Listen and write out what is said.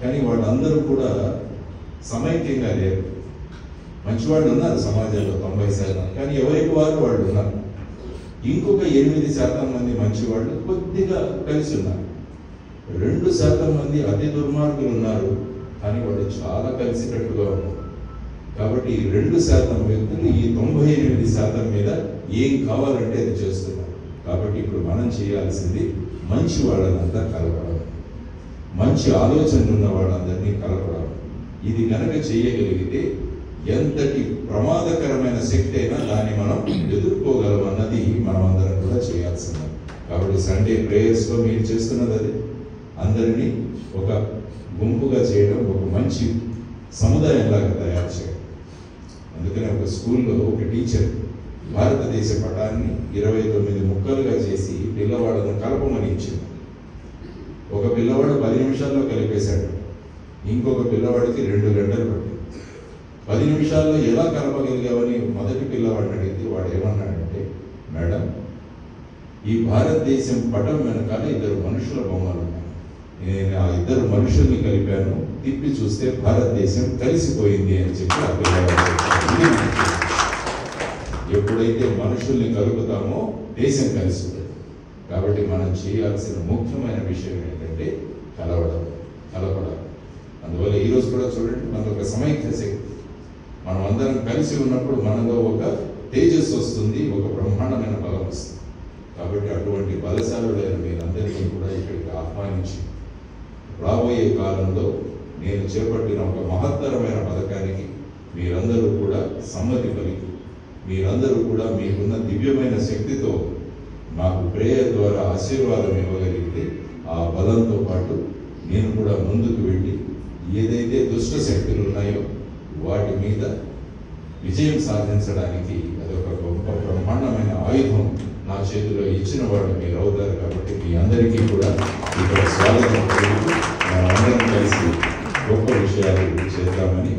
కానీ వాళ్ళందరూ కూడా సమైక్యంగా లేరు. మంచివాళ్ళు ఉన్నారు సమాజంలో 90%, కానీ ఎవరికి వాళ్ళు ఉన్నారు. ఇంకొక 8% మంది మంచివాళ్ళు కొద్దిగా కలిసి ఉన్నారు. 2% మంది అతి దుర్మార్గులు ఉన్నారు, కానీ వాళ్ళు చాలా కలిసికట్టుగా ఉన్నారు. కాబట్టి ఈ 2% వ్యక్తులు ఈ 98% మీద ఏం కావాలంటే అది చేస్తున్నారు. కాబట్టి ఇప్పుడు మనం చేయాల్సింది మంచి వాళ్ళనంతా కలపడం, మంచి ఆలోచనలు ఉన్న వాళ్ళందరినీ కలపడం. ఇది కనుక చేయగలిగితే ఎంతటి ప్రమాదకరమైన శక్తి అయినా దాన్ని మనం ఎదుర్కోగలం అన్నది మనం అందరం కూడా చేయాల్సింది. కాబట్టి సండే ప్రేయర్స్లో మీరు చేస్తున్నది అదే, అందరినీ ఒక గుంపుగా చేయడం, ఒక మంచి సముదాయంలాగా తయారు చేయడం. అందుకనే ఒక స్కూల్లో ఒక టీచర్ భారతదేశ పటాన్ని 29 ముక్కలుగా చేసి పిల్లవాళ్ళను కలపమని ఇచ్చింది. ఒక పిల్లవాడు 10 నిమిషాల్లో కలిపేశాడు, ఇంకొక పిల్లవాడికి 2 గంటలు పట్టింది. 10 నిమిషాల్లో ఎలా కలపగలిగావని మొదటి పిల్లవాడిని అడిగితే వాడు ఏమన్నాడంటే, మేడం, ఈ భారతదేశం పటం వెనకాల 2 మనుషుల బొమ్మలు ఉన్నాయి, నేను ఆ 2 మనుషుల్ని కలిపాను, తిప్పి చూస్తే భారతదేశం కలిసిపోయింది అని చెప్పి ఆ పిల్లవాడు. ఎప్పుడైతే మనుషుల్ని కలుపుతామో దేశం కలిసిపోతుంది. కాబట్టి మనం చేయాల్సిన ముఖ్యమైన విషయం ఏంటంటే కలపడం. అందువల్ల ఈరోజు కూడా చూడండి, మనకు ఒక సమైక్య శక్తి, మనం అందరం కలిసి ఉన్నప్పుడు మనలో ఒక తేజస్సు వస్తుంది, ఒక బ్రహ్మాండమైన బలం వస్తుంది. కాబట్టి అటువంటి బలశాలుడైన మీరందరినీ కూడా ఇక్కడికి ఆహ్వానించి రాబోయే కాలంలో నేను చేపట్టిన ఒక మహత్తరమైన పథకానికి మీరందరూ కూడా సమ్మతి పలికి, మీరందరూ కూడా మీకున్న దివ్యమైన శక్తితో మాకు ప్రేయర్ ద్వారా ఆశీర్వాదం ఇవ్వగలిగితే ఆ బలంతో పాటు నేను కూడా ముందుకు వెళ్ళి ఏదైతే దుష్ట శక్తులు ఉన్నాయో వాటి మీద విజయం సాధించడానికి అదొక గొప్ప బ్రహ్మాండమైన ఆయుధం నా చేతిలో ఇచ్చిన వాళ్ళు మీరు అవుతారు. కాబట్టి మీ అందరికీ కూడా ఇక్కడ స్వాగతం, మనం అందరం కలిసి గొప్ప విషయాలు చేద్దామని